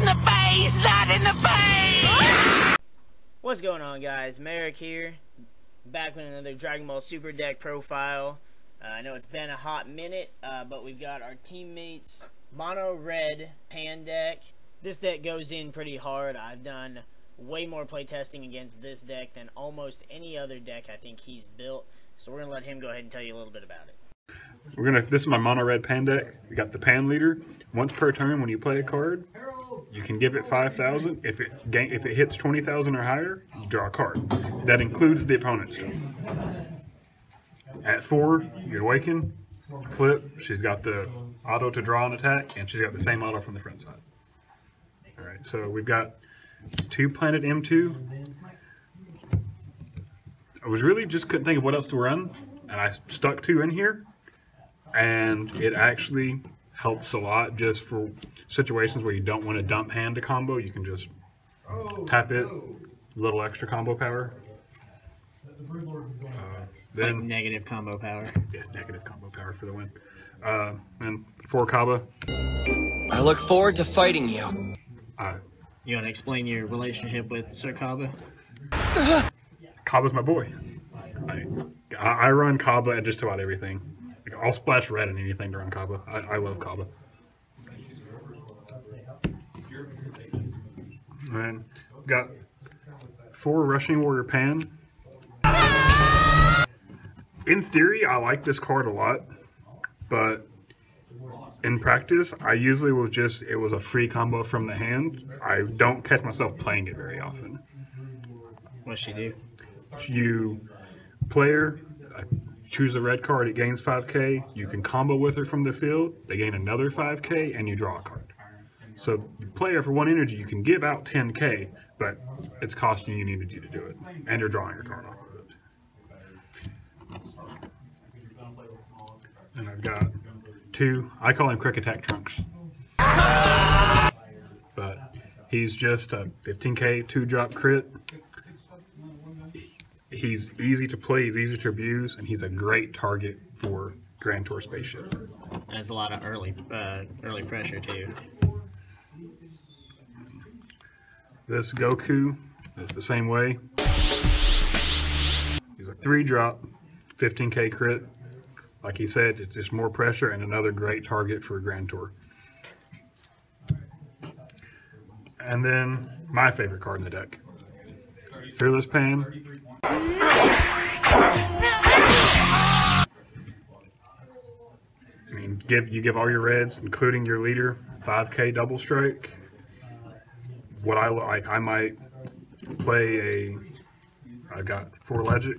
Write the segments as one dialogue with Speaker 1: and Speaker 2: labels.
Speaker 1: in the face! Not in the face!
Speaker 2: What's going on, guys? MariK here, back with another Dragon Ball Super deck profile. I know it's been a hot minute, but we've got our teammates' mono red pan deck. This deck goes in pretty hard. I've done way more playtesting against this deck than almost any other deck I think he's built. So we're gonna let him go ahead and tell you a little bit about it.
Speaker 3: This is my mono red pan deck. We got the pan leader. Once per turn, when you play a card, you can give it 5,000. If it hits 20,000 or higher, you draw a card. That includes the opponent's stuff. At 4, you awaken, flip. She's got the auto to draw and attack, and she's got the same auto from the front side. All right, so we've got 2 Planet M2. I was really just couldn't think of what else to run, and I stuck 2 in here, and it actually helps a lot just for situations where you don't want to dump hand to combo. You can just tap it, a little extra combo power.
Speaker 2: It's like negative combo power.
Speaker 3: Yeah, negative combo power for the win. And 4 Kaba.
Speaker 4: I look forward to fighting you.
Speaker 2: You want to explain your relationship with Sir Kaba?
Speaker 3: Kaba's my boy. I run Kaba at just about everything. I'll splash red in anything to run Kaba. I love Kaba. And got 4 Rushing Warrior Pan. In theory, I like this card a lot, but in practice, I usually it was a free combo from the hand. I don't catch myself playing it very often.
Speaker 2: What's she do?
Speaker 3: You player choose a red card, it gains 5k. You can combo with her from the field, they gain another 5k, and you draw a card. So you player for 1 energy, you can give out 10k, but it's costing you to do it, and you're drawing your card off of it. And I've got 2, I call him Quick Attack Trunks. But he's just a 15k 2-drop crit. He's easy to play, he's easy to abuse, and he's a great target for Grand Tour Spaceship.
Speaker 2: There's a lot of early pressure too.
Speaker 3: This Goku is the same way. He's a 3-drop, 15k crit. Like he said, it's just more pressure and another great target for Grand Tour. And then my favorite card in the deck, Fearless Pan. I mean, you give all your reds, including your leader, 5k double strike. What I like, I might play I got 4 Legit.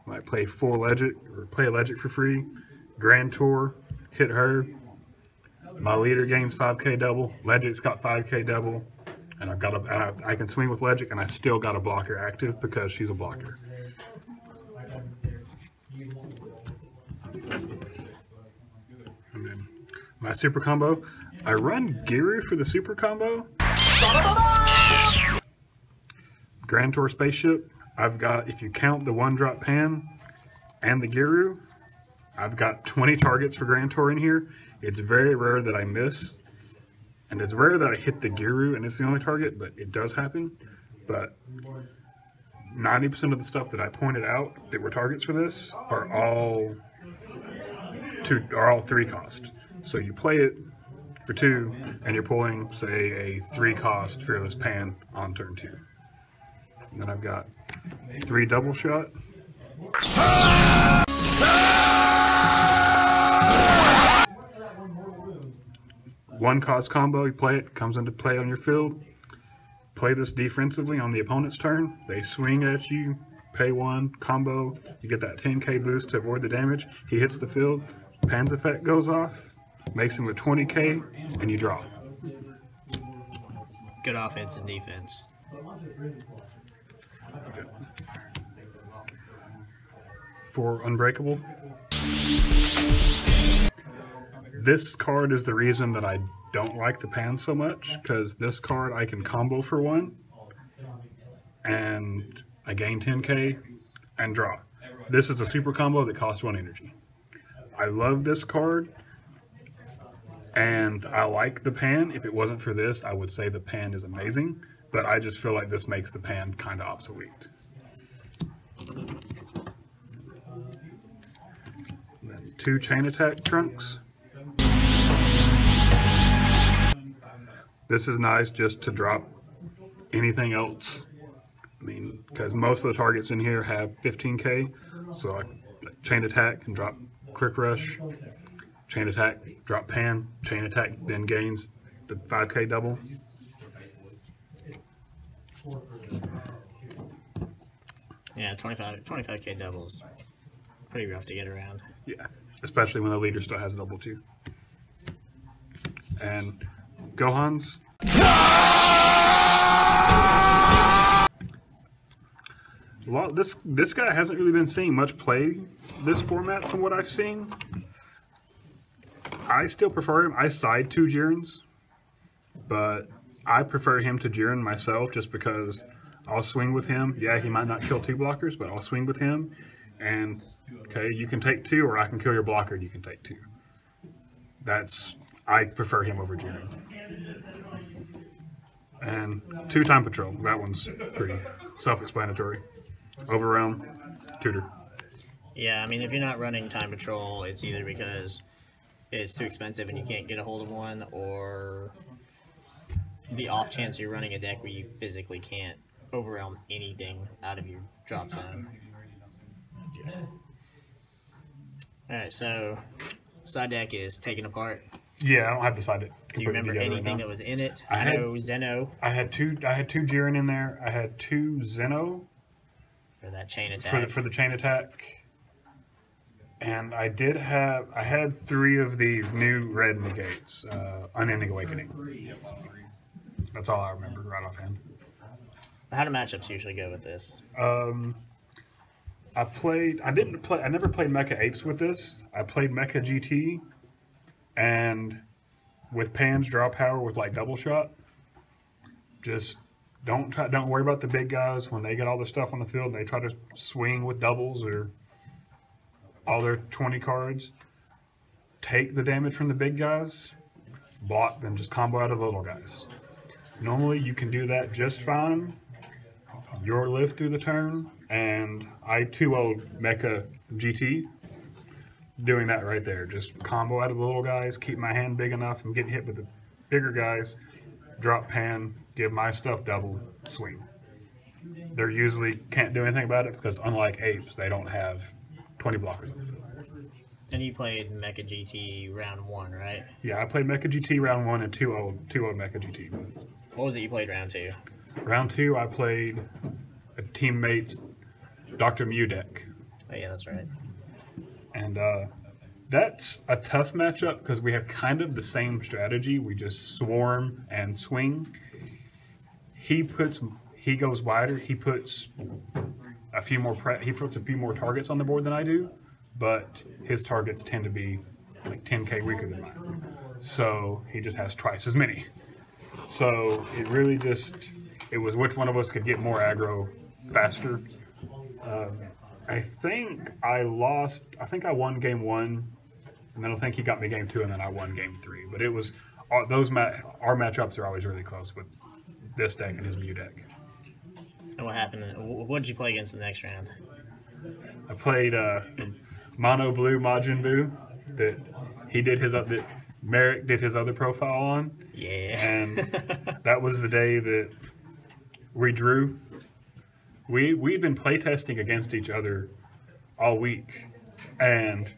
Speaker 3: Might play 4 Legit, or play a Legit for free. Grand Tour, hit her. My leader gains 5k double. Legit's got 5k double. And I can swing with Legit, and I still got a blocker active because she's a blocker. And then my super combo, I run Giru for the super combo. Grand Tour Spaceship, I've got, if you count the 1-drop pan and the Giru, I've got 20 targets for Grand Tour in here. It's very rare that I miss. And it's rare that I hit the Giru and it's the only target, but it does happen. But 90% of the stuff that I pointed out that were targets for this are all 3 cost. So you play it for 2, and you're pulling, say, a 3-cost Fearless Pan on turn 2. And then I've got 3 double shot. 1-cost combo, you play it, comes into play on your field. Play this defensively on the opponent's turn. They swing at you, pay 1, combo, you get that 10k boost to avoid the damage. He hits the field, Pan's effect goes off, makes him a 20k, and you draw.
Speaker 2: Good offense and defense.
Speaker 3: Okay. 4 Unbreakable. This card is the reason that I don't like the pan so much, because this card I can combo for 1, and I gain 10k and draw. This is a super combo that costs 1 energy. I love this card, And I like the pan. If it wasn't for this, I would say the pan is amazing. But I just feel like this makes the pan kind of obsolete. Then 2 chain attack trunks. This is nice just to drop anything else. I mean, because most of the targets in here have 15k, so I chain attack can drop quick rush, chain attack, drop pan, chain attack then gains the 5k double.
Speaker 2: Yeah, 25k doubles. Pretty rough to get around.
Speaker 3: Yeah, especially when the leader still has double too. And Gohan's. This guy hasn't really been seeing much play this format from what I've seen. I still prefer him. I side 2 Jirens, but I prefer him to Jiren myself just because I'll swing with him. Yeah, he might not kill 2 blockers, but I'll swing with him. And, okay, you can take 2, or I can kill your blocker and you can take 2. I prefer him over Jiren. And 2 Time Patrol. That one's pretty self-explanatory. Overrealm, Tutor.
Speaker 2: Yeah, I mean, if you're not running Time Patrol, it's either because it's too expensive and you can't get a hold of one, or the off chance you're running a deck where you physically can't overwhelm anything out of your drop zone. Yeah. Alright, so side deck is taken apart.
Speaker 3: Yeah, I don't have the side deck.
Speaker 2: Do you remember anything that was in it? I know Zeno.
Speaker 3: I had two Jiren in there. I had 2 Zeno
Speaker 2: for that chain attack.
Speaker 3: For the chain attack. And I had 3 of the new red negates, Unending Awakening. That's all I remember right offhand.
Speaker 2: How do matchups usually go with this?
Speaker 3: I never played Mecha Apes with this. I played Mecha GT, and with Pan's draw power with like double shot. Just don't worry about the big guys when they get all their stuff on the field. They try to swing with doubles or all their 20 cards. Take the damage from the big guys, block, then just combo out of the little guys. Normally you can do that just fine. Your live through the turn, and I 2-0'd Mecha GT. Doing that right there. Just combo out of the little guys, keep my hand big enough, and getting hit with the bigger guys. Drop Pan, give my stuff double, swing. They usually can't do anything about it because unlike Apes, they don't have 20 blockers on the field.
Speaker 2: And you played Mecha GT round 1, right?
Speaker 3: Yeah, I played Mecha GT round 1 and 2-0 Mecha GT.
Speaker 2: What was it you played round 2?
Speaker 3: Round 2, I played a teammate's Dr. Mew deck.
Speaker 2: Oh, yeah, that's right.
Speaker 3: And that's a tough matchup because we have kind of the same strategy. We just swarm and swing. He goes wider. He puts a few more targets on the board than I do, but his targets tend to be like 10k weaker than mine. So he just has twice as many. So it really it was which one of us could get more aggro faster. I think I won game 1, and then I think he got me game 2, and then I won game 3. But it was our matchups are always really close with this deck and his Mew deck.
Speaker 2: And what happened? What did you play against the next round?
Speaker 3: I played Mono Blue Majin Buu that MariK did his other profile on.
Speaker 2: Yeah.
Speaker 3: And that was the day that we drew. We'd been playtesting against each other all week, and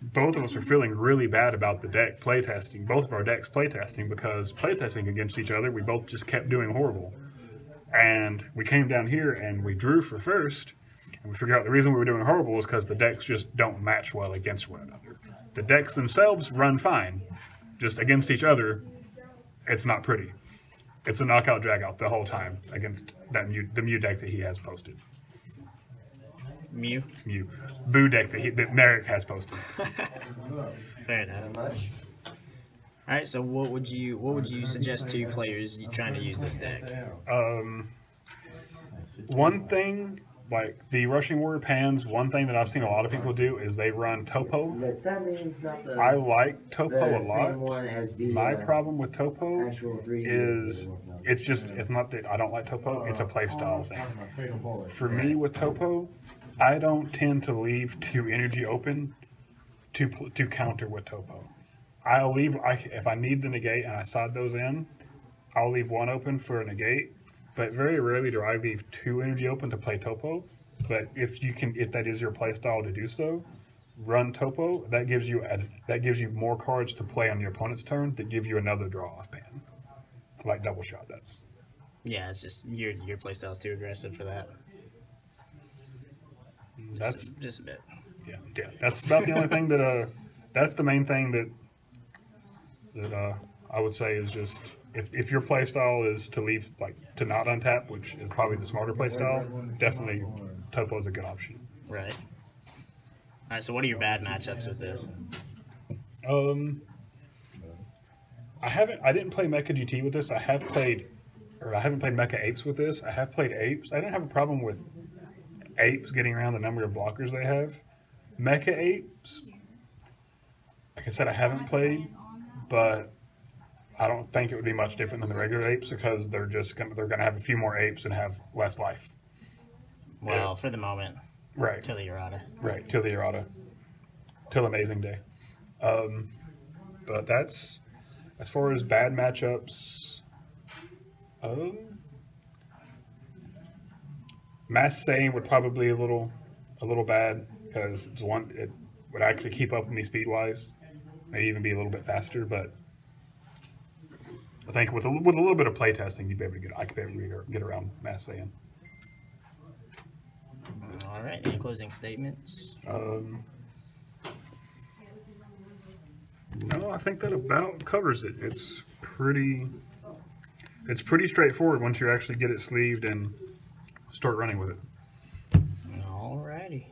Speaker 3: both of us were feeling really bad about the deck playtesting, both of our decks playtesting, because playtesting against each other, we both just kept doing horrible. And we came down here and we drew for first, and we figured out the reason we were doing horrible is because the decks just don't match well against one another. The decks themselves run fine, just against each other, it's not pretty. It's a knockout dragout the whole time against the Mew deck that he has posted.
Speaker 2: Mew?
Speaker 3: Mew. Boo deck that MariK has posted.
Speaker 2: Fair enough. Alright, so what would you suggest to players trying to use this deck?
Speaker 3: One thing, like the Rushing Warrior pans, one thing that I've seen a lot of people do is they run Topo. I like Topo a lot. My problem with Topo is it's not that I don't like Topo, it's a playstyle thing. For me with Topo, I don't tend to leave 2 energy open to counter with Topo. I'll leave, if I need the negate and I side those in, I'll leave 1 open for a negate, but very rarely do I leave 2 energy open to play Topo. But if that is your play style to do so, run Topo. That gives you more cards to play on your opponent's turn that give you another draw off pan, like Double Shot does.
Speaker 2: Yeah, it's just your playstyle's too aggressive for that.
Speaker 3: That's
Speaker 2: just a bit.
Speaker 3: Yeah. That's about the only thing that that's the main thing that I would say is just if your play style is to leave to not untap, which is probably the smarter play style, definitely Topo is a good option.
Speaker 2: Right. All right. So what are your bad matchups with this?
Speaker 3: I didn't play Mecha GT with this. I haven't played Mecha Apes with this. I have played Apes. I didn't have a problem with Apes getting around the number of blockers they have. Mecha Apes, like I said, I haven't played, but I don't think it would be much different than the regular Apes because they're gonna have a few more Apes and have less life.
Speaker 2: Well, for the moment.
Speaker 3: Right.
Speaker 2: Till the errata.
Speaker 3: Right, till the errata. Till Amazing Day. But that's, as far as bad matchups, Mass Saiyan would probably be a little bad because it would actually keep up with me speed-wise. Maybe even be a little bit faster, but I think with a little bit of playtesting, I could be able to get around Mass Saiyan.
Speaker 2: All right. Any closing statements?
Speaker 3: No, I think that about covers it. It's pretty straightforward once you actually get it sleeved and start running with it.
Speaker 2: Alrighty.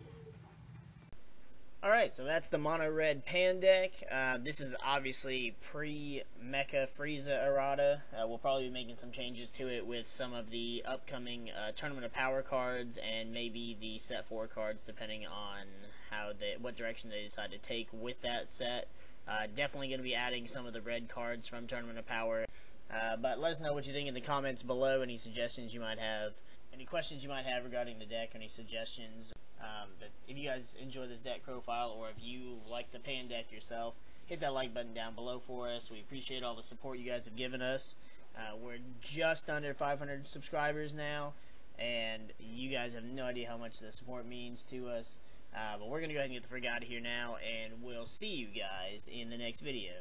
Speaker 2: Alright, so that's the Mono Red Pan deck. This is obviously pre-Mecha Frieza errata. We'll probably be making some changes to it with some of the upcoming Tournament of Power cards and maybe the Set 4 cards, depending on what direction they decide to take with that set. Definitely going to be adding some of the red cards from Tournament of Power. But let us know what you think in the comments below, any suggestions you might have, any questions you might have regarding the deck, any suggestions. But if you guys enjoy this deck profile, or if you like the Pan deck yourself, hit that like button down below for us. We appreciate all the support you guys have given us. We're just under 500 subscribers now, and you guys have no idea how much the support means to us. But we're going to go ahead and get the frick out of here now, and we'll see you guys in the next video.